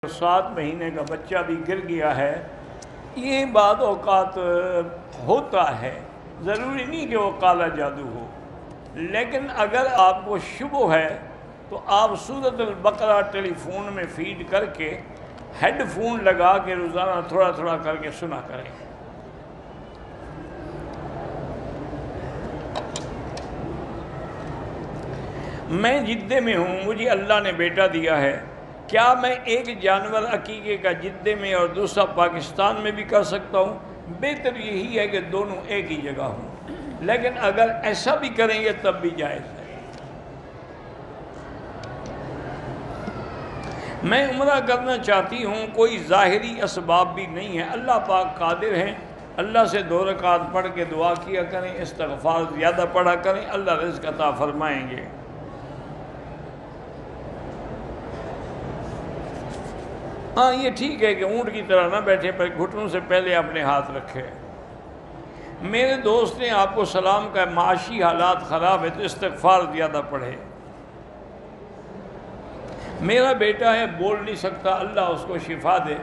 7 مہینے کا بچہ بھی گر گیا ہے، یہ بعض اوقات ہوتا ہے، ضروری نہیں کہ وہ کالا جادو ہو، لیکن اگر آپ کو شبہ ہے تو آپ سورۃ البقرہ ٹیلی فون میں فیڈ کر کے ہیڈ فون لگا کے روزانہ تھوڑا تھوڑا کر کے سنا کریں۔ میں جدے میں ہوں، مجھے اللہ نے بیٹا دیا ہے، کیا میں ایک جانور عقیقے کا جدے میں اور دوسرا پاکستان میں بھی کر سکتا ہوں؟ بہتر یہی ہے کہ دونوں ایک ہی جگہ ہوں، لیکن اگر ایسا بھی کریں گے تب بھی جائز ہے۔ میں عمرہ کرنا چاہتی ہوں، کوئی ظاہری اسباب بھی نہیں ہے، اللہ پاک قادر ہیں، اللہ سے 2 رکعت پڑھ کے دعا کیا کریں، استغفار زیادہ پڑھا کریں، اللہ رزق عطا فرمائیں گے۔ ہاں یہ ٹھیک ہے کہ اونٹ کی طرح نہ بیٹھے، پر گھٹنوں سے پہلے اپنے ہاتھ رکھے۔ میرے دوست نے آپ کو سلام کا معاشی حالات خراب ہے تو استغفار زیادہ پڑھے۔ میرا بیٹا ہے، بول نہیں سکتا، اللہ اس کو شفا دے،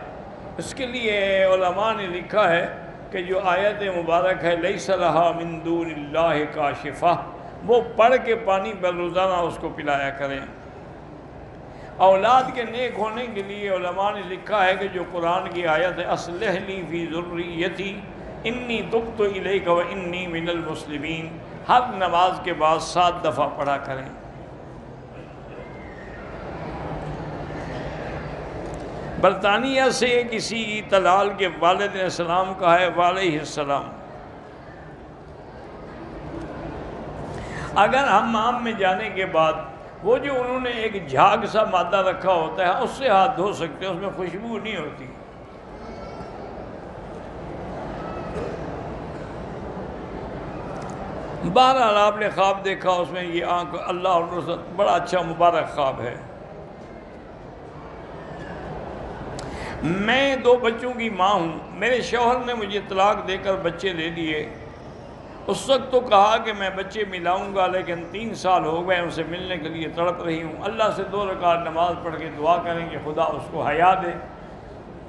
اس کے لیے علماء نے لکھا ہے کہ جو آیت مبارک ہے لیس لہا من دون اللہ کاشفہ، وہ پڑھ کے پانی پر روزانہ اس کو پلایا کریں۔ اولاد کے نیک ہونے کے لیے علماء نے لکھا ہے کہ جو قرآن کی آیت ہے اصلح لی فی ذریتی انی تبت الیک و انی من المسلمین، ہر نماز کے بعد 7 دفعہ پڑھا کریں۔ برطانیہ سے کسی طلال کے والد نے سلام کہا ہے، وعلیہ السلام۔ اگر حمام میں جانے کے بعد وہ جو انہوں نے ایک جھاگ سا مادہ رکھا ہوتا ہے اس سے ہاتھ دھو سکتے ہیں، اس میں خوشبو نہیں ہوتی۔ بہرحال آپ نے خواب دیکھا، اس میں یہ آنکھ اللہ اور رسول، بڑا اچھا مبارک خواب ہے۔ میں 2 بچوں کی ماں ہوں، میرے شوہر نے مجھے طلاق دے کر بچے دے دیے، اس وقت تو کہا کہ میں بچے ملاؤں گا، لیکن 3 سال ہو گئے ان سے ملنے کے لیے تڑپ رہی ہوں۔ اللہ سے 2 رکعت نماز پڑھ کے دعا کریں کہ خدا اس کو حیا دے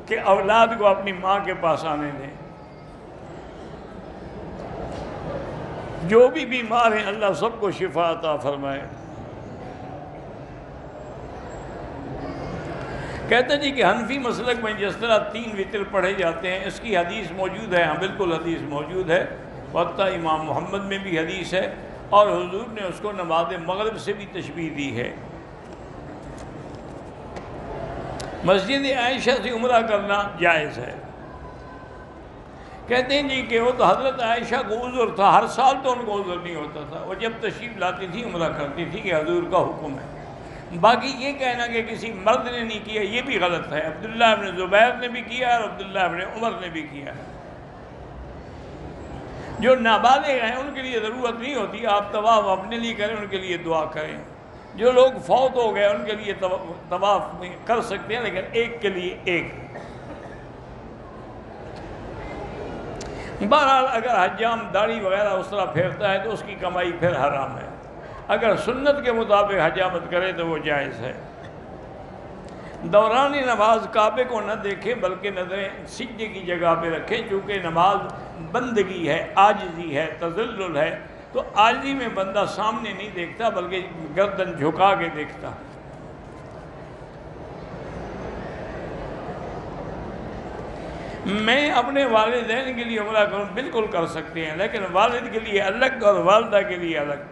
کہ اولاد کو اپنی ماں کے پاس آنے دیں۔ جو بھی بیمار ہیں اللہ سب کو شفا عطا فرمائے۔ کہتے جی کہ حنفی مسلک میں جس طرح 3 وتر پڑھے جاتے ہیں، اس کی حدیث موجود ہے؟ ہاں بالکل حدیث موجود ہے، حتیٰ امام محمد میں بھی حدیث ہے، اور حضور نے اس کو نماز مغرب سے بھی تشبیہ دی ہے۔ مسجد عائشہ سے عمرہ کرنا جائز ہے۔ کہتے ہیں جی کہ وہ تو حضرت عائشہ کو عذر تھا، ہر سال تو ان کو عذر نہیں ہوتا تھا، وہ جب تشریف لاتی تھی عمرہ کرتی تھی کہ حضور کا حکم ہے۔ باقی یہ کہنا کہ کسی مرد نے نہیں کیا یہ بھی غلط ہے، عبداللہ ابن زبیر نے بھی کیا اور عبداللہ ابن عمر نے بھی کیا ہے۔ جو نابالغ ہیں ان کے لیے ضرورت نہیں ہوتی، آپ طواف اپنے لیے کریں، ان کے لیے دعا کریں۔ جو لوگ فوت ہو گئے ان کے لیے طواف کر سکتے ہیں، لیکن ایک کے لیے ایک۔ بہرحال اگر حجام داڑھی وغیرہ اس طرح پھیرتا ہے تو اس کی کمائی پھر حرام ہے، اگر سنت کے مطابق حجامت کرے تو وہ جائز ہے۔ دوران نماز کعبے کو نہ دیکھیں بلکہ نظریں سجدے کی جگہ پہ رکھیں، چونکہ نماز بندگی ہے، عاجزی ہے، تذلل ہے، تو عاجزی میں بندہ سامنے نہیں دیکھتا بلکہ گردن جھکا کے دیکھتا۔ میں اپنے والدین کے لیے عمرہ کروں، بالکل کر سکتے ہیں، لیکن والد کے لیے الگ اور والدہ کے لیے الگ۔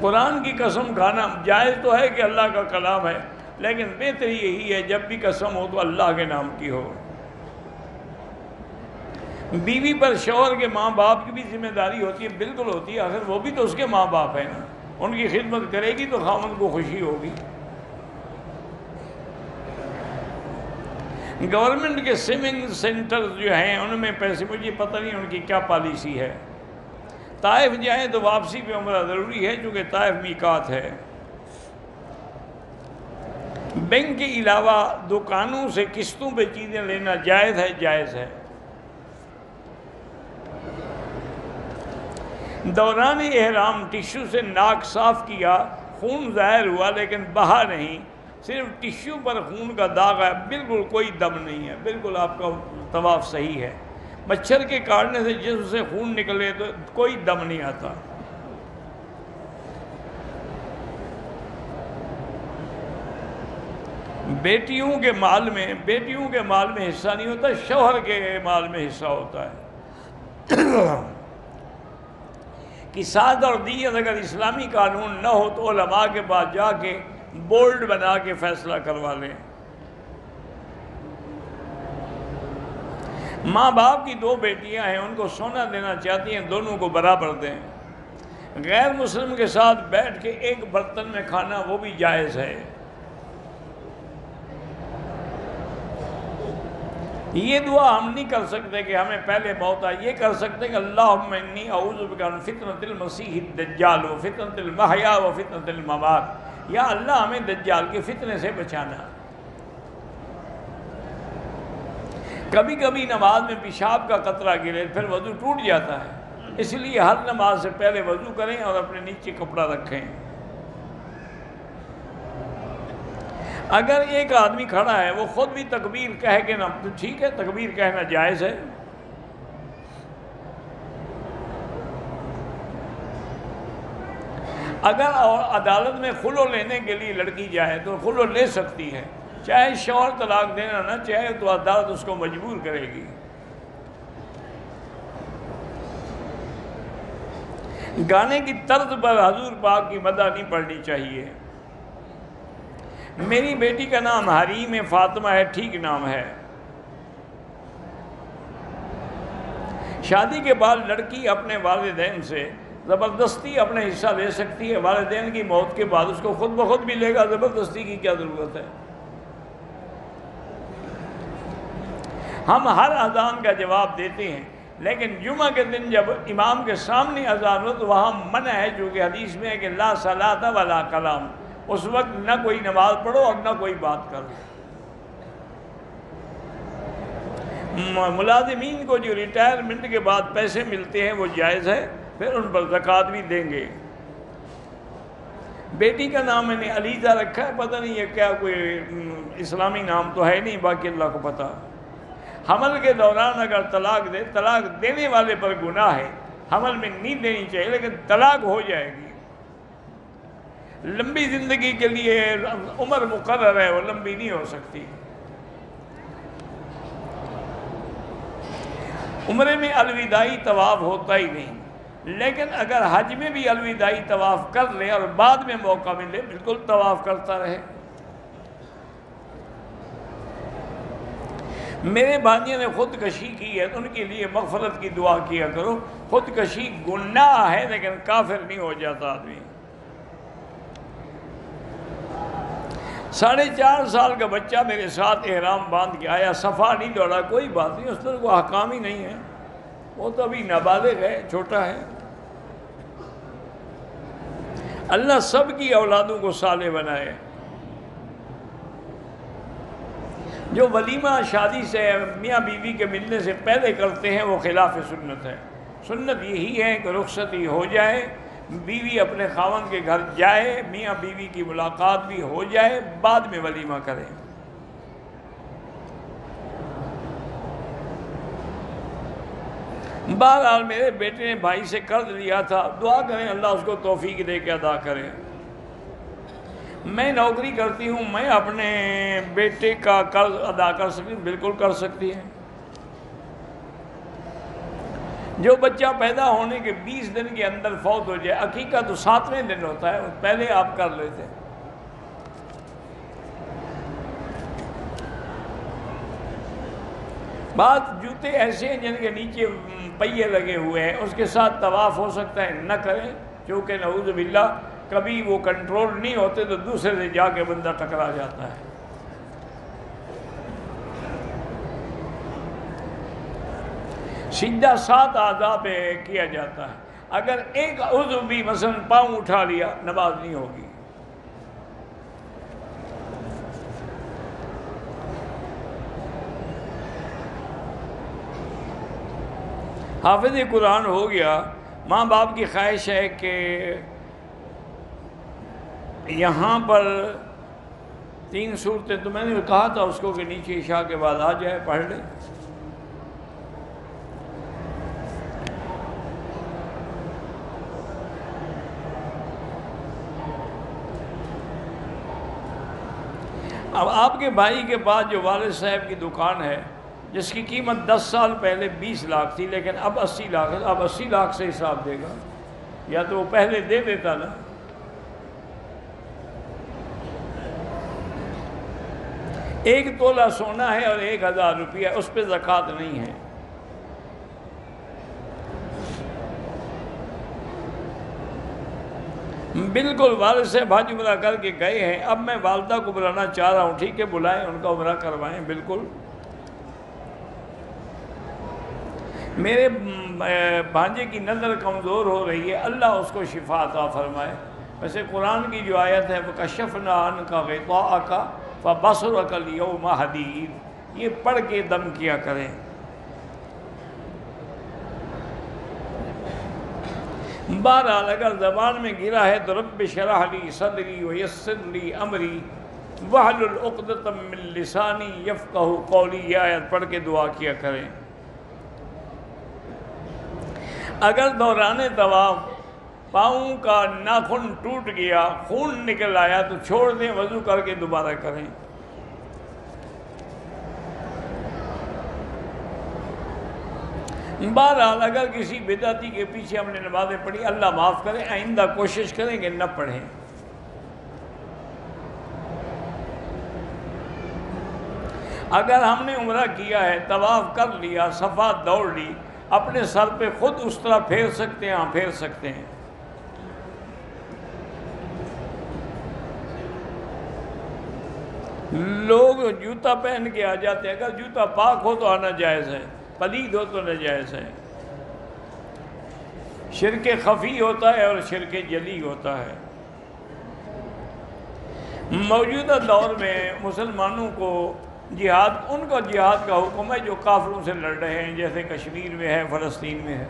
قرآن کی قسم کھانا جائز تو ہے کہ اللہ کا کلام ہے، لیکن بہتری یہی ہے جب بھی قسم ہو تو اللہ کے نام کی ہو۔ بیوی پر شوہر کے ماں باپ کی بھی ذمہ داری ہوتی ہے، بالکل ہوتی ہے، آخر وہ بھی تو اس کے ماں باپ ہیں نا، ان کی خدمت کرے گی تو خاوند کو خوشی ہوگی۔ گورنمنٹ کے سوئمنگ سینٹر جو ہیں ان میں پیسے، مجھے پتہ نہیں ان کی کیا پالیسی ہے۔ طائف جائیں تو واپسی پہ عمرہ ضروری ہے چونکہ طائف میقات ہے۔ بینک کے علاوہ دکانوں سے قسطوں پہ چیزیں لینا جائز ہے؟ جائز ہے۔ دوران احرام ٹشو سے ناک صاف کیا خون ظاہر ہوا لیکن بہا نہیں، صرف ٹشو پر خون کا داغ ہے، بالکل کوئی دم نہیں ہے، بالکل آپ کا طواف صحیح ہے۔ مچھر کے کاٹنے سے جسم سے خون نکلے تو کوئی دم نہیں آتا۔ بیٹیوں کے مال میں حصہ نہیں ہوتا، شوہر کے مال میں حصہ ہوتا ہے۔ قصاص اور دیت اگر اسلامی قانون نہ ہو تو علماء کے پاس جا کے بولڈ بنا کے فیصلہ کروا لیں۔ ماں باپ کی 2 بیٹیاں ہیں، ان کو سونا دینا چاہتی ہیں، دونوں کو برابر دیں۔ غیر مسلم کے ساتھ بیٹھ کے ایک برتن میں کھانا وہ بھی جائز ہے۔ یہ دعا ہم نہیں کر سکتے کہ ہمیں پہلے موت آئے، یہ کر سکتے کہ اللہم انی اعوذ بک من فتنۃ المسیح الدجال و فتنۃ المحیا و فتنۃ الممات، یا اللہ ہمیں دجال کے فتنے سے بچانا۔ کبھی کبھی نماز میں پیشاب کا قطرہ گرے پھر وضو ٹوٹ جاتا ہے، اس لیے ہر نماز سے پہلے وضو کریں اور اپنے نیچے کپڑا رکھیں۔ اگر ایک آدمی کھڑا ہے وہ خود بھی تکبیر کہہ کے نہ تو ٹھیک ہے، تکبیر کہنا جائز ہے۔ اگر عدالت میں خلو لینے کے لیے لڑکی جائے تو خلو لے سکتی ہے، چاہے شوہر طلاق دینا نہ چاہے تو عدالت اس کو مجبور کرے گی۔ گانے کی طرز پر حضور پاک کی مدح نہیں پڑھنی چاہیے۔ میری بیٹی کا نام حریم فاطمہ ہے، ٹھیک نام ہے۔ شادی کے بعد لڑکی اپنے والدین سے زبردستی اپنے حصہ لے سکتی ہے، والدین کی موت کے بعد اس کو خود بخود بھی لے گا، زبردستی کی کیا ضرورت ہے؟ ہم ہر اذان کا جواب دیتے ہیں، لیکن جمعہ کے دن جب امام کے سامنے اذان ہو تو وہاں منع ہے، جو کہ حدیث میں ہے کہ لا صلاۃ ولا کلام، اس وقت نہ کوئی نماز پڑھو اور نہ کوئی بات کرو۔ ملازمین کو جو ریٹائرمنٹ کے بعد پیسے ملتے ہیں وہ جائز ہے، پھر ان پر زکوٰۃ بھی دیں گے۔ بیٹی کا نام میں نے علیزہ رکھا ہے، پتہ نہیں یہ کیا کوئی اسلامی نام تو ہے نہیں، باقی اللہ کو پتہ۔ حمل کے دوران اگر طلاق دے، طلاق دینے والے پر گناہ ہے، حمل میں نہیں دینی چاہیے لیکن طلاق ہو جائے گی۔ لمبی زندگی کے لیے عمر مقرر ہے، وہ لمبی نہیں ہو سکتی۔ عمرے میں الوداعی طواف ہوتا ہی نہیں، لیکن اگر حج میں بھی الوداعی طواف کر لے اور بعد میں موقع ملے بالکل طواف کرتا رہے۔ میرے بھائیوں نے خودکشی کی ہے، ان کے لیے مغفرت کی دعا کیا کرو۔ خودکشی گناہ ہے لیکن کافر نہیں ہو جاتا آدمی۔ 4.5 سال کا بچہ میرے ساتھ احرام باندھ کے آیا، صفا نہیں دوڑا، کوئی بات نہیں، اس پر کوئی احکام ہی نہیں ہے، وہ تو ابھی نابالغ ہے، چھوٹا ہے۔ اللہ سب کی اولادوں کو صالح بنائے۔ جو ولیمہ شادی سے میاں بیوی کے ملنے سے پہلے کرتے ہیں وہ خلاف سنت ہے۔ سنت یہی ہے کہ رخصتی ہو جائے، بیوی اپنے خاوند کے گھر جائے، میاں بیوی کی ملاقات بھی ہو جائے، بعد میں ولیمہ کریں۔ بہرحال میرے بیٹے نے بھائی سے قرض لیا تھا، دعا کریں اللہ اس کو توفیق دے کے ادا کرے۔ میں نوکری کرتی ہوں، میں اپنے بیٹے کا قرض ادا کر سکتی ہوں؟ بالکل کر سکتی ہے۔ جو بچہ پیدا ہونے کے 20 دن کے اندر فوت ہو جائے، عقیقہ تو 7ویں دن ہوتا ہے، پہلے آپ کر لیتے۔ بعض جوتے ایسے ہیں جن کے نیچے پہیے لگے ہوئے ہیں، اس کے ساتھ طواف ہو سکتا ہے، نہ کریں، کیونکہ نعوذ باللہ کبھی وہ کنٹرول نہیں ہوتے تو دوسرے سے جا کے بندہ ٹکرا جاتا ہے۔ سجدہ 7 اعضاء پہ کیا جاتا ہے، اگر ایک عضو بھی مثلا پاؤں اٹھا لیا نماز نہیں ہوگی۔ حافظ قرآن ہو گیا، ماں باپ کی خواہش ہے کہ یہاں پر 3 صورتیں تو میں نے کہا تھا اس کو کہ نیچے عشاء کے بعد آ جائے، پڑھ لیں۔ اب آپ کے بھائی کے پاس جو والد صاحب کی دکان ہے جس کی قیمت 10 سال پہلے 20 لاکھ تھی لیکن اب 80 لاکھ ہے، اب 80 لاکھ سے حساب دے گا، یا تو وہ پہلے دے دیتا نا۔ ایک تولہ سونا ہے اور 1000 روپیہ، اس پہ زکوٰۃ نہیں ہے۔ بالکل والد صاحب حج عمرہ کر کے گئے ہیں، اب میں والدہ کو بلانا چاہ رہا ہوں، ٹھیک ہے بلائیں، ان کا عمرہ کروائیں، بالکل۔ میرے بھانجے کی نظر کمزور ہو رہی ہے، اللہ اس کو شفا عطا فرمائے۔ ویسے قرآن کی جو آیت ہے وَكَشَفْنَا عَنْكَ غِطَاءَكَ فَبَصَرُكَ الْيَوْمَ حَدِيدٌ، یہ پڑھ کے دم کیا کریں۔ بہرحال اگر زبان میں گرا ہے تو رب اشرح لی صدری ویسر لی امری واحلل عقدۃ من لسانی یفقہوا قولی، یہ آیت پڑھ کے دعا کیا کریں۔ اگر دوران طواف پاؤں کا ناخن ٹوٹ گیا، خون نکل آیا تو چھوڑ دیں، وضو کر کے دوبارہ کریں۔ بہرحال اگر کسی بدعتی کے پیچھے ہم نے نمازیں پڑھی، اللہ معاف کرے، آئندہ کوشش کریں کہ نہ پڑھیں۔ اگر ہم نے عمرہ کیا ہے، طواف کر لیا، صفا دوڑ لی، اپنے سر پہ خود اس طرح پھیر سکتے ہیں، ہاں پھیر سکتے ہیں۔ لوگ جوتا پہن کے آ جاتے ہیں، اگر جوتا پاک ہو تو آنا جائز ہے، پلید ہو تو ناجائز ہے۔ شرک خفی ہوتا ہے اور شرک جلی ہوتا ہے۔ موجودہ دور میں مسلمانوں کو جہاد، ان کا جہاد کا حکم ہے جو کافروں سے لڑ رہے ہیں، جیسے کشمیر میں ہے، فلسطین میں ہے۔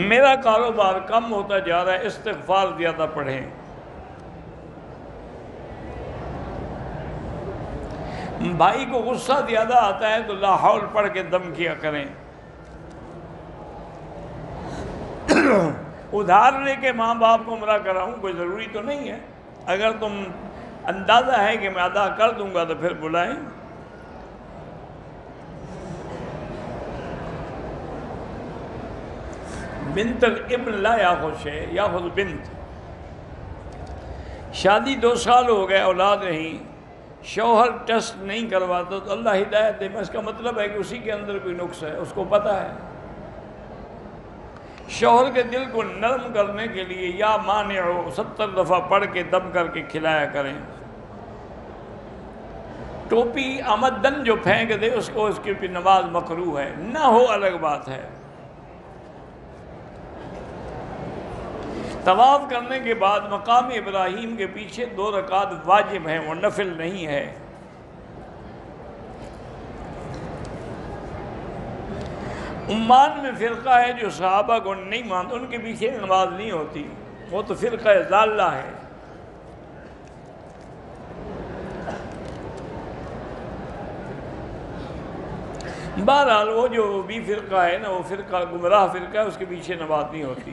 میرا کاروبار کم ہوتا جا رہا ہے، استغفار زیادہ پڑھیں۔ بھائی کو غصہ زیادہ آتا ہے تو لا حول پڑھ کے دم کیا کریں۔ ادھار لے کے ماں باپ کو عمرہ کراؤں کوئی ضروری تو نہیں ہے، اگر تم اندازہ ہے کہ میں ادا کر دوں گا تو پھر بلائیں۔ بنت الابن لا یاخذ شیء یاخذ بنت، شادی 2 سال ہو گئے، اولاد نہیں، شوہر ٹیسٹ نہیں کرواتا تو اللہ ہدایت دے، اس کا مطلب ہے کہ اسی کے اندر کوئی نقص ہے، اس کو پتہ ہے۔ شوہر کے دل کو نرم کرنے کے لیے یا مانعو 70 دفعہ پڑھ کے دم کر کے کھلایا کریں۔ ٹوپی آمدن جو پھینک دے اس کو، اس کی بھی نماز مکروہ ہے، نہ ہو الگ بات ہے۔ طواف کرنے کے بعد مقام ابراہیم کے پیچھے 2 رکعت واجب ہیں، وہ نفل نہیں ہے۔ عمان میں فرقہ ہے جو صحابہ کو نہیں مانتے، ان کے پیچھے نماز نہیں ہوتی، وہ تو فرقہ ضالہ ہے۔ بہرحال وہ جو بھی فرقہ ہے نا، وہ فرقہ گمراہ فرقہ ہے، اس کے پیچھے نماز نہیں ہوتی۔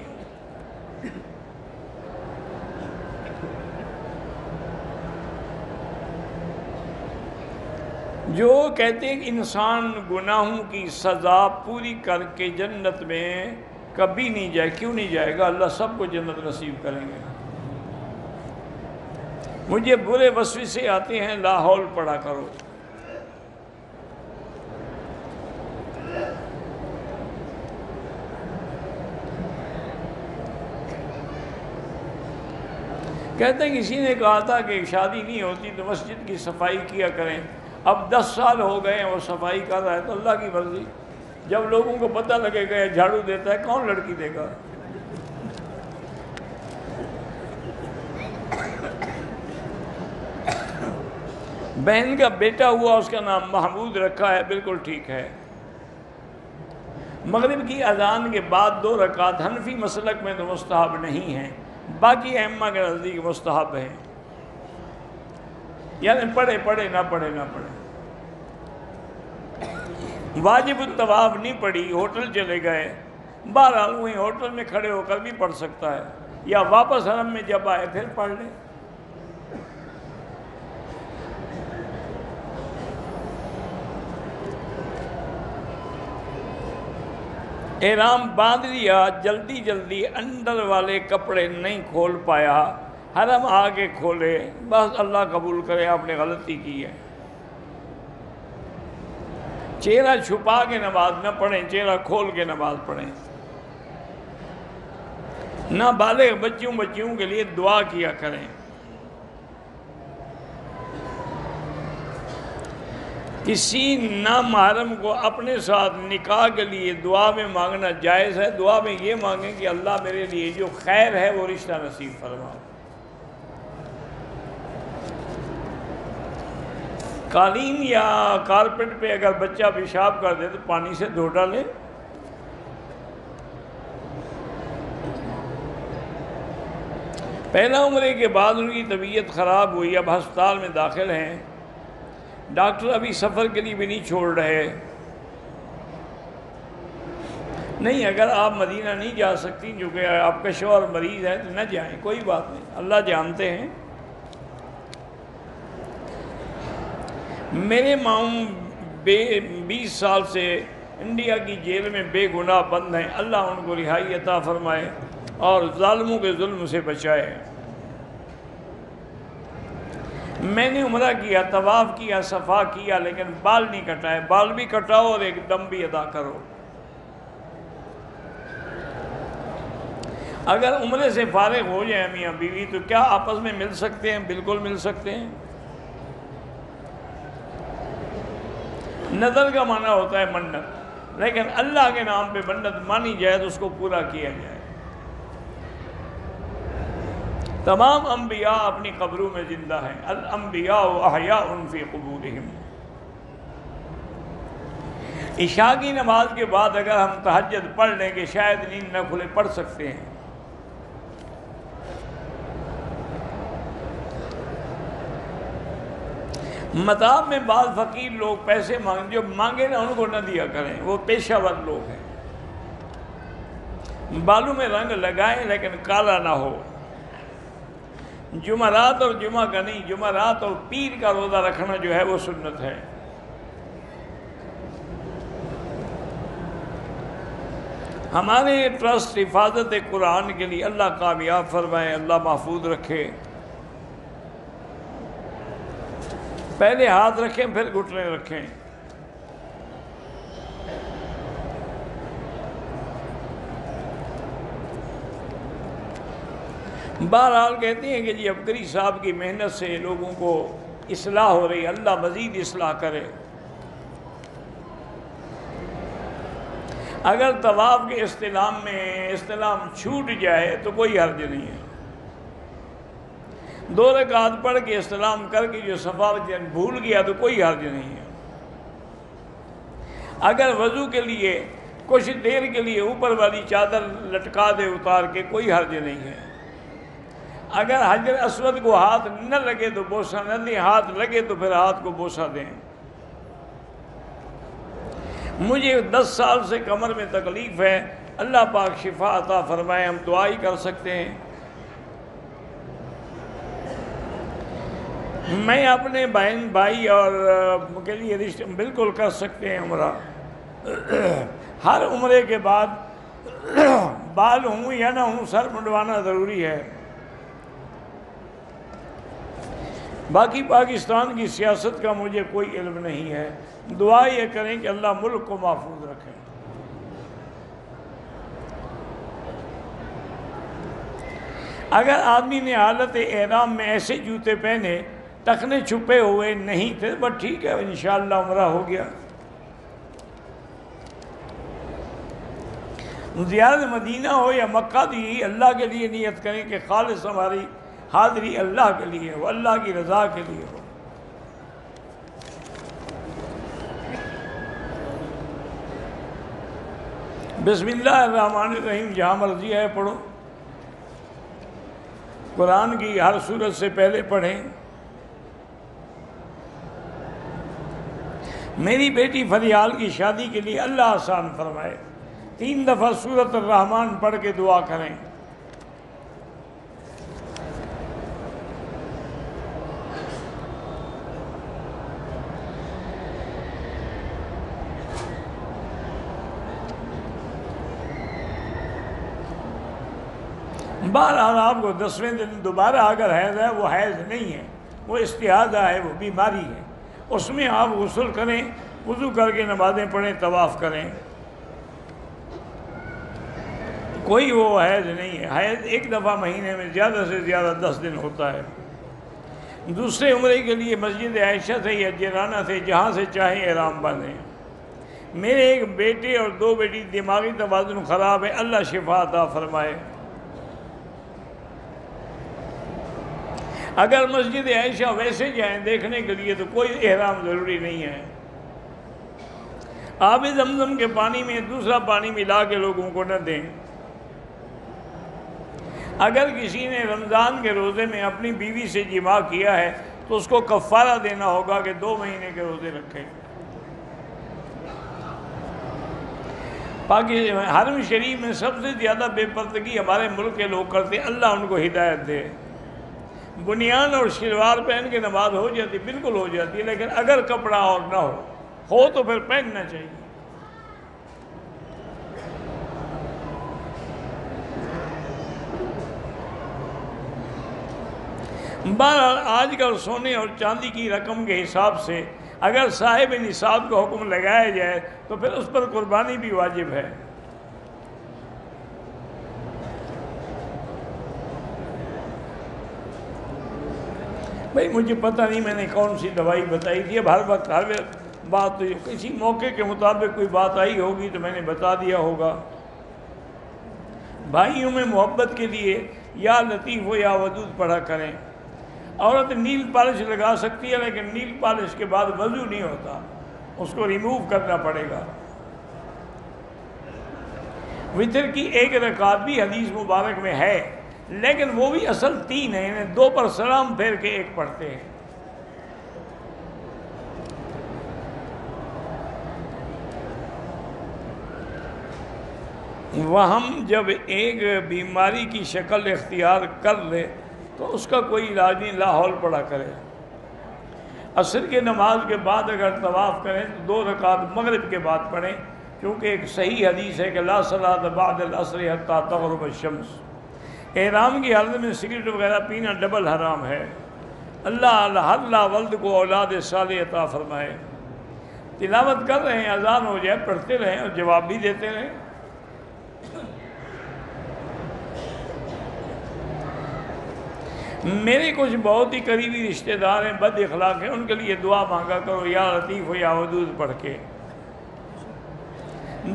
جو کہتے ہیں کہ انسان گناہوں کی سزا پوری کر کے جنت میں کبھی نہیں جائے، کیوں نہیں جائے گا؟ اللہ سب کو جنت نصیب کریں گے۔ مجھے برے وسوسے آتے ہیں، لا حول پڑھا کرو۔ کہتے ہیں کسی نے کہا تھا کہ شادی نہیں ہوتی تو مسجد کی صفائی کیا کریں، اب 10 سال ہو گئے ہیں وہ صفائی کر رہا ہے، تو اللہ کی مرضی، جب لوگوں کو پتہ لگے گا جھاڑو دیتا ہے، کون لڑکی دے گا؟ بہن کا بیٹا ہوا، اس کا نام محمود رکھا ہے، بالکل ٹھیک ہے۔ مغرب کی اذان کے بعد 2 رکعت حنفی مسلک میں تو مستحب نہیں ہیں، باقی ائمہ کے نزدیک مستحب ہیں، یعنی پڑھے نہ پڑھے نہ پڑھے۔ واجب الطواف نہیں پڑھی، ہوٹل چلے گئے، بہرحال وہیں ہوٹل میں کھڑے ہو کر بھی پڑھ سکتا ہے، یا واپس حرم میں جب آئے پھر پڑھ لے۔ احرام باندھ لیا، جلدی اندر والے کپڑے نہیں کھول پایا، حرم آگے کھولے، بس اللہ قبول کرے آپ نے غلطی کی ہے۔ چہرہ چھپا کے نماز نہ پڑھیں، چہرہ کھول کے نماز پڑھیں۔ نابالغ بچیوں کے لیے دعا کیا کریں۔ کسی نامحرم کو اپنے ساتھ نکاح کے لیے دعا میں مانگنا جائز ہے۔ دعا میں یہ مانگیں کہ اللہ میرے لیے جو خیر ہے وہ رشتہ نصیب فرما۔ قالین یا کارپیٹ پہ اگر بچہ پیشاب کر دے تو پانی سے دھو ڈالیں۔ پہلا عمرے کے بعد ان کی طبیعت خراب ہوئی، اب ہسپتال میں داخل ہیں، ڈاکٹر ابھی سفر کے لیے بھی نہیں چھوڑ رہے۔ نہیں، اگر آپ مدینہ نہیں جا سکتی، جو کہ آپ کا شوہر مریض ہے تو نہ جائیں، کوئی بات نہیں، اللہ جانتے ہیں۔ میرے ماؤں 20 سال سے انڈیا کی جیل میں بے گناہ بند ہیں، اللہ ان کو رہائی عطا فرمائے اور ظالموں کے ظلم سے بچائے۔ میں نے عمرہ کیا، طواف کیا، صفا کیا، لیکن بال نہیں کٹائے۔ بال بھی کٹاؤ اور ایک دم بھی ادا کرو۔ اگر عمرے سے فارغ ہو جائیں میاں بیوی تو کیا آپس میں مل سکتے ہیں؟ بالکل مل سکتے ہیں۔ نظر کا معنی ہوتا ہے منت، لیکن اللہ کے نام پہ منت مانی جائے تو اس کو پورا کیا جائے۔ تمام انبیاء اپنی قبروں میں زندہ ہیں، الانبیاء احیاء فی قبورہم۔ عشاء کی نماز کے بعد اگر ہم تہجد پڑھ لیں کہ شاید نیند نہ کھلے، پڑھ سکتے ہیں۔ مطاب میں بعض فقیر لوگ پیسے جو مانگے نا ان کو نہ دیا کریں، وہ پیشہ ور لوگ ہیں۔ بالوں میں رنگ لگائیں لیکن کالا نہ ہو۔ جمعرات اور جمعہ کا نہیں، جمعرات اور پیر کا روزہ رکھنا جو ہے وہ سنت ہے۔ ہمارے ٹرسٹ حفاظت قرآن کے لیے اللہ کامیاب فرمائے، اللہ محفوظ رکھے۔ پہلے ہاتھ رکھیں پھر گھٹنے رکھیں۔ بہرحال کہتے ہیں کہ جی عبقری صاحب کی محنت سے لوگوں کو اصلاح ہو رہی ہے، اللہ مزید اصلاح کرے۔ اگر طواف کے استلام میں استلام چھوٹ جائے تو کوئی حرج نہیں ہے۔ 2 رکعت پڑھ کے استلام کر کے جو صفا بھول گیا تو کوئی حرج نہیں ہے۔ اگر وضو کے لیے کچھ دیر کے لیے اوپر والی چادر لٹکا دے اتار کے، کوئی حرج نہیں ہے۔ اگر حجر اسود کو ہاتھ نہ لگے تو بوسہ نہ دیں، ہاتھ لگے تو پھر ہاتھ کو بوسہ دیں۔ مجھے 10 سال سے کمر میں تکلیف ہے، اللہ پاک شفا عطا فرمائے۔ ہم دعا ہی کر سکتے ہیں۔ میں اپنے بہن بھائی اور کے لیے رشتے بالکل کر سکتے ہیں عمرہ۔ ہر عمرے کے بعد بال ہوں یا نہ ہوں سر منڈوانا ضروری ہے۔ باقی پاکستان کی سیاست کا مجھے کوئی علم نہیں ہے، دعا یہ کریں کہ اللہ ملک کو محفوظ رکھے۔ اگر آدمی نے حالت احرام میں ایسے جوتے پہنے، ٹخنے چھپے ہوئے نہیں تھے، بس ٹھیک ہے، انشاءاللہ عمرہ ہو گیا۔ زیارت مدینہ ہو یا مکہ دی، اللہ کے لیے نیت کریں کہ خالص ہماری حاضری اللہ کے لیے ہو، اللہ کی رضا کے لیے ہو۔ بسم اللہ الرحمن الرحیم جہاں مرضی ہے پڑھو، قرآن کی ہر سورت سے پہلے پڑھیں۔ میری بیٹی فریال کی شادی کے لیے اللہ آسان فرمائے، 3 دفعہ سورۃ الرحمن پڑھ کے دعا کریں۔ بہرحال آپ کو 10ویں دن دوبارہ اگر حیض ہے، وہ حیض نہیں ہے، وہ استحاضہ ہے، وہ بیماری ہے، اس میں آپ غسل کریں، وضو کر کے نمازیں پڑھیں، طواف کریں، کوئی وہ حیض نہیں ہے۔ حیض 1 دفعہ مہینے میں زیادہ سے زیادہ 10 دن ہوتا ہے۔ دوسرے عمرے کے لیے مسجد عائشہ سے یا جیرانہ سے جہاں سے چاہیں احرام باندھیں۔ میرے ایک بیٹے اور 2 بیٹی دماغی توازن خراب ہے، اللہ شفا عطا فرمائے۔ اگر مسجد عائشہ ویسے جائیں دیکھنے کے لیے تو کوئی احرام ضروری نہیں ہے۔ آب زمزم کے پانی میں دوسرا پانی ملا کے لوگوں کو نہ دیں۔ اگر کسی نے رمضان کے روزے میں اپنی بیوی سے جماع کیا ہے تو اس کو کفارہ دینا ہوگا کہ 2 مہینے کے روزے رکھیں۔ حرم شریف میں سب سے زیادہ بے پردگی ہمارے ملک کے لوگ کرتے ہیں، اللہ ان کو ہدایت دے۔ بنیان اور شلوار پہن کے نماز ہو جاتی، بالکل ہو جاتی ہے، لیکن اگر کپڑا اور نہ ہو تو پھر پہننا چاہیے۔ بہرحال آج کل سونے اور چاندی کی رقم کے حساب سے اگر صاحب نصاب کا حکم لگایا جائے تو پھر اس پر قربانی بھی واجب ہے۔ بھائی مجھے پتہ نہیں میں نے کون سی دوائی بتائی تھی، اب ہر وقت ہر بات کسی موقع کے مطابق کوئی بات آئی ہوگی تو میں نے بتا دیا ہوگا۔ بھائیوں میں محبت کے لیے یا لطیف و یا ودود پڑھا کریں۔ عورت نیل پالش لگا سکتی ہے لیکن نیل پالش کے بعد وضو نہیں ہوتا، اس کو ریموو کرنا پڑے گا۔ وتر کی 1 رکعت بھی حدیث مبارک میں ہے، لیکن وہ بھی اصل 3 ہیں، یعنی 2 پر سلام پھیر کے 1 پڑھتے ہیں۔ وہم جب ایک بیماری کی شکل اختیار کر لے تو اس کا کوئی علاج نہیں، لا حول پڑھا کرے۔ عصر کے نماز کے بعد اگر طواف کریں تو 2 رکعت مغرب کے بعد پڑھیں، کیونکہ ایک صحیح حدیث ہے کہ لا صلاۃ بعد العصر حتی تغرب الشمس۔ احرام کی حالت میں سگریٹ وغیرہ پینا ڈبل حرام ہے۔ اللہ ہر لا ولد کو اولاد صالح عطا فرمائے۔ تلاوت کر رہے ہیں، اذان ہو جائے پڑھتے رہیں اور جواب بھی دیتے رہیں۔ میرے کچھ بہت ہی قریبی رشتہ دار ہیں، بد اخلاق ہیں، ان کے لیے دعا مانگا کرو یا لطیف و یا ودود پڑھ کے۔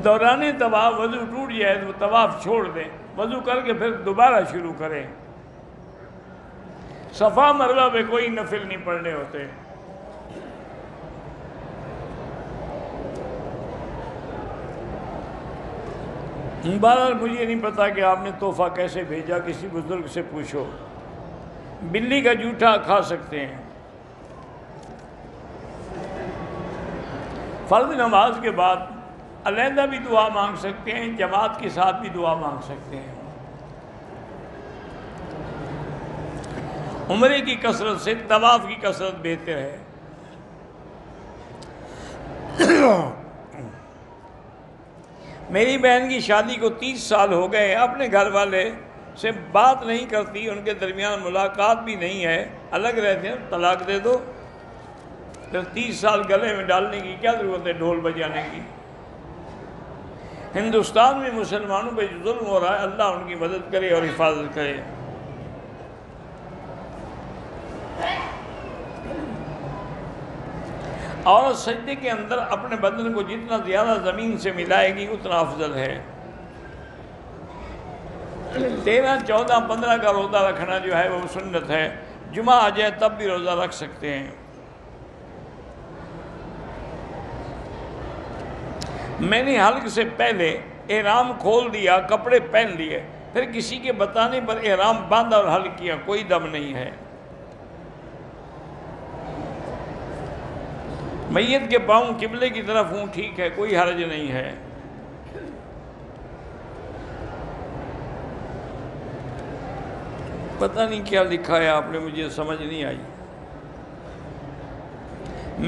دوران طواف وضو ٹوٹ جائے تو طواف چھوڑ دیں، وضو کر کے پھر دوبارہ شروع کریں۔ صفا مروہ پہ کوئی نفل نہیں پڑھنے ہوتے۔ بہرحال مجھے نہیں پتا کہ آپ نے تحفہ کیسے بھیجا، کسی بزرگ سے پوچھو۔ بلی کا جوٹا کھا سکتے ہیں۔ فرض نماز کے بعد علیحدہ بھی دعا مانگ سکتے ہیں، جماعت کے ساتھ بھی دعا مانگ سکتے ہیں۔ عمرے کی کثرت سے طواف کی کثرت بہتر ہے۔ میری بہن کی شادی کو 30 سال ہو گئے، اپنے گھر والے سے بات نہیں کرتی، ان کے درمیان ملاقات بھی نہیں ہے، الگ رہتے ہیں، طلاق دے دو۔ پھر 30 سال گلے میں ڈالنے کی کیا ضرورت ہے، ڈھول بجانے کی۔ ہندوستان میں مسلمانوں پہ جو ظلم ہو رہا ہے، اللہ ان کی مدد کرے اور حفاظت کرے۔ اور سجدے کے اندر اپنے بدن کو جتنا زیادہ زمین سے ملائے گی اتنا افضل ہے۔ 13، 14، 15 کا روزہ رکھنا جو ہے وہ سنت ہے، جمعہ آ جائے تب بھی روزہ رکھ سکتے ہیں۔ میں نے حلق سے پہلے احرام کھول دیا، کپڑے پہن لیے، پھر کسی کے بتانے پر احرام باندھا اور حل کیا، کوئی دم نہیں ہے۔ میت کے پاؤں قبلے کی طرف ہوں، ٹھیک ہے، کوئی حرج نہیں ہے۔ پتہ نہیں کیا لکھا ہے آپ نے، مجھے سمجھ نہیں آئی۔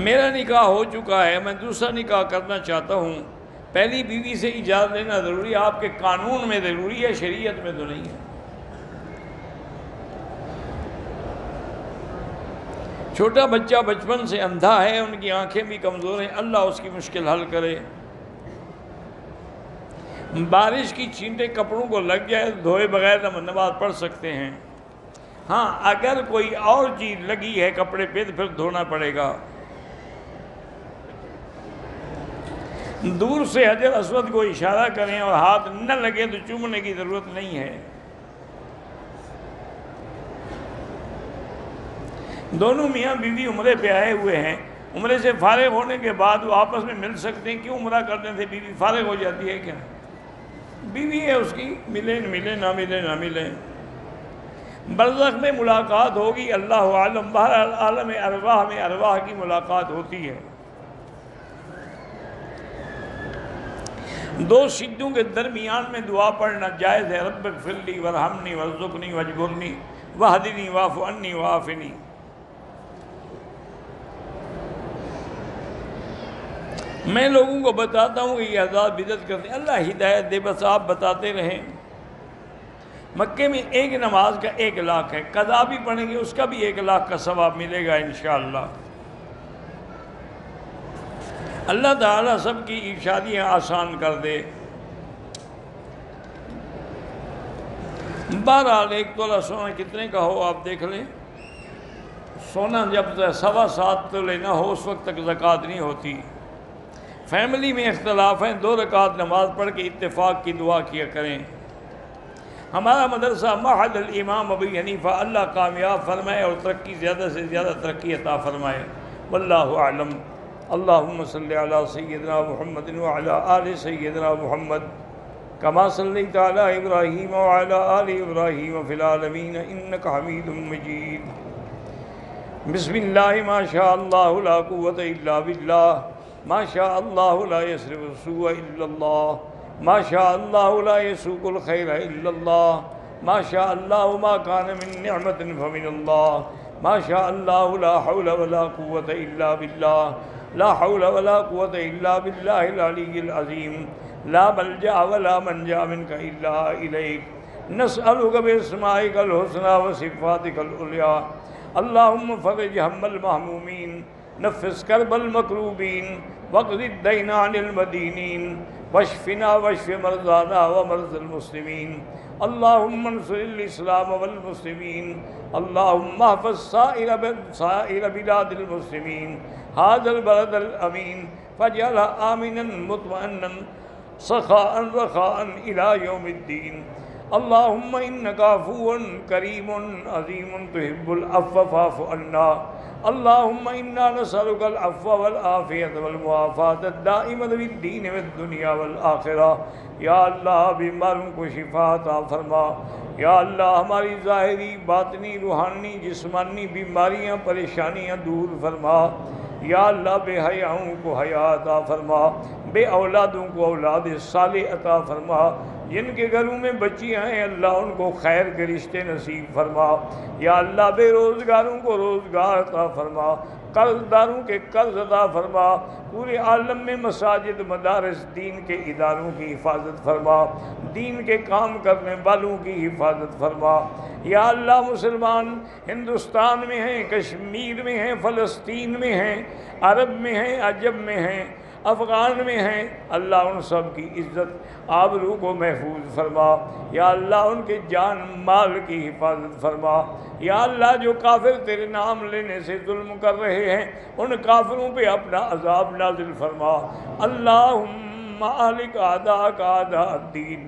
میرا نکاح ہو چکا ہے، میں دوسرا نکاح کرنا چاہتا ہوں، پہلی بیوی سے اجازت لینا ضروری ہے؟ آپ کے قانون میں ضروری ہے، شریعت میں تو نہیں ہے۔ چھوٹا بچہ بچپن سے اندھا ہے، ان کی آنکھیں بھی کمزور ہیں، اللہ اس کی مشکل حل کرے۔ بارش کی چھینٹیں کپڑوں کو لگ جائے، دھوئے بغیر نماز پڑھ سکتے ہیں۔ ہاں، اگر کوئی اور چیز لگی ہے کپڑے پہ تو پھر دھونا پڑے گا۔ دور سے حجر اسود کو اشارہ کریں اور ہاتھ نہ لگے تو چومنے کی ضرورت نہیں ہے۔ دونوں میاں بیوی عمرے پہ آئے ہوئے ہیں، عمرے سے فارغ ہونے کے بعد وہ آپس میں مل سکتے ہیں، کیوں عمرہ کرنے سے بیوی فارغ ہو جاتی ہے کیا؟ بیوی ہے اس کی، ملے ملے نہ ملے نہ ملے، برزخ میں ملاقات ہوگی، اللہ عالم، بہرحال عالم ارواح میں ارواح کی ملاقات ہوتی ہے۔ دو سجدوں کے درمیان میں دعا پڑھنا جائز ہے، رب اغفر لی وارحمنی وارزقنی واجبرنی واہدنی واعف عنی وعافنی۔ میں لوگوں کو بتاتا ہوں کہ یہ حضرات بدعت کرتے ہیں، اللہ ہدایت دے، بس آپ بتاتے رہیں۔ مکے میں ایک نماز کا 1 لاکھ ہے، قضا بھی پڑھیں گے اس کا بھی 1 لاکھ کا ثواب ملے گا انشاءاللہ۔ اللہ تعالیٰ سب کی شادیاں آسان کر دے۔ بہرحال 1 تولہ سونا کتنے کا ہو آپ دیکھ لیں، سونا جب 7.25 تولے نہ ہو اس وقت تک زکوٰۃ نہیں ہوتی۔ فیملی میں اختلاف ہیں، 2 رکعت نماز پڑھ کے اتفاق کی دعا کیا کریں۔ ہمارا مدرسہ معہد الامام ابی حنیفہ، اللہ کامیاب فرمائے اور ترقی زیادہ سے زیادہ ترقی عطا فرمائے، واللہ اعلم۔ اللہم صلی علی سیدنا محمد وعلی آل سیدنا محمد کما صلیت علی ابراہیم وعلی آل ابراہیم فی العالمین انک حمید مجید۔ بسم اللہ ما شاء اللہ لا قوة الا باللہ، ما شاء اللہ لا یصرف السوء الا اللہ، ما شاء اللہ لا یسوق الخیر الا اللہ، ما شاء اللہ ما کان من نعمت فمن اللہ، ما شاء اللہ لا حول ولا قوة الا باللہ، لا حول ولا قوة الا باللہ العلی العظیم، لا ملجأ ولا منجا منک الا الیک، نسألک باسمائک الحسنى وصفاتک العلیٰ، اللہم فرج ہم المہمومین، نفس کرب المکروبین، واقض الدین عن المدینین، واشفنا واشف مرضانا ومرضى المسلمین، اللہم انصر الاسلام والمسلمین، اللہم احفظ سائر بلاد المسلمین، هذا البلد الامین، فاجعلها آمنا مطمئنا سخاء رخاء الى یوم الدین، اللہم انک عفو کریم عظیم تحب العفو فاعف عنا، اللہم انا نسألک العفو والعافیت والمعافاة الدائمة فی الدین والدنیا والآخرہ۔ یا اللہ بیماروں کو شفا عطا فرما، یا اللہ ہماری ظاہری باطنی روحانی جسمانی بیماریاں پریشانیاں دور فرما، یا اللہ بے حیاؤں کو حیا عطا فرما، بے اولادوں کو اولاد صالح عطا فرما، جن کے گھروں میں بچیاں ہیں اللہ ان کو خیر کے رشتے نصیب فرما، یا اللہ بے روزگاروں کو روزگار عطا فرما، قرض داروں کے قرض عطا فرما، پورے عالم میں مساجد مدارس دین کے اداروں کی حفاظت فرما، دین کے کام کرنے والوں کی حفاظت فرما، یا اللہ مسلمان ہندوستان میں ہیں، کشمیر میں ہیں، فلسطین میں ہیں، عرب میں ہیں، عجم میں ہیں، افغان میں ہیں، اللہ ان سب کی عزت آبرو کو محفوظ فرما، یا اللہ ان کے جان مال کی حفاظت فرما، یا اللہ جو کافر تیرے نام لینے سے ظلم کر رہے ہیں ان کافروں پہ اپنا عذاب نازل فرما، اللہم اہلک اعداءک اعداء الدین۔